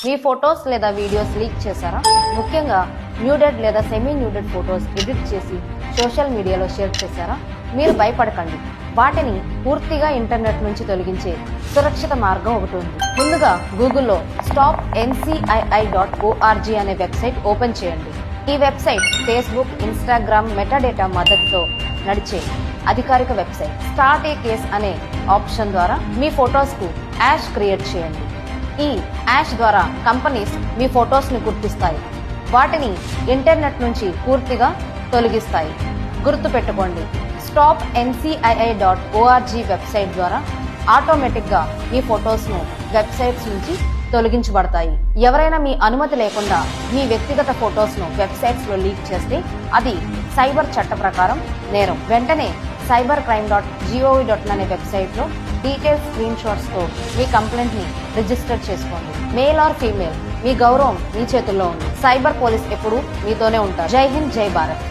మీ photos లేదా videos leak చేశారా? ముఖ్యంగా న్యూడెడ్ లేదా సెమీ న్యూడెడ్ ఫొటోస్ ఎడిట్ చేసి సోషల్ మీడియాలో షేర్ చేశారా? మీరు భయపడకండి. వాటిని పూర్తిగా ఇంటర్నెట్ నుంచి తొలగించే సురక్షిత మార్గం ఒకటి ఉంది. ముందుగా గూగుల్లో stopncii.org అనే వెబ్సైట్ ఓపెన్ చేయండి. ఈ వెబ్సైట్ ఫేస్బుక్, ఇన్స్టాగ్రామ్ మెటాడేటా మద్దతుతో నడిచే అధికారిక వెబ్సైట్. స్టార్ట్ ఏ కేస్ అనే ఆప్షన్ ద్వారా మీ ఫొటోస్ కు యాష్ క్రియేట్ చేయండి. ఈ యాష్ ద్వారా కంపెనీస్ మీ ఫొటోస్ ని గుర్తిస్తాయి, వాటిని ఇంటర్నెట్ నుంచి పూర్తిగా తొలగిస్తాయి. గుర్తు పెట్టుకోండి, stopncii.org వెబ్సైట్ ద్వారా ఆటోమేటిక్ గా మీ ఫొటోస్ ను వెబ్సైట్స్ నుంచి తొలగించబడతాయి. ఎవరైనా మీ అనుమతి లేకుండా మీ వ్యక్తిగత ఫొటోస్ ను వెబ్సైట్స్ లో లీక్ చేస్తే అది సైబర్ చట్ట ప్రకారం నేరం. వెంటనే cybercrime.gov.in అనే వెబ్సైట్ లో డీటెయిల్స్ స్క్రీన్ షాట్స్ తో మీ కంప్లైంట్ ని రిజిస్టర్ చేసుకోండి. మేల్ ఆర్ ఫీమేల్, మీ గౌరవం మీ చేతుల్లో ఉంది. సైబర్ పోలీస్ ఎప్పుడు మీతోనే ఉంటారు. జై హింద్, జై భారత్.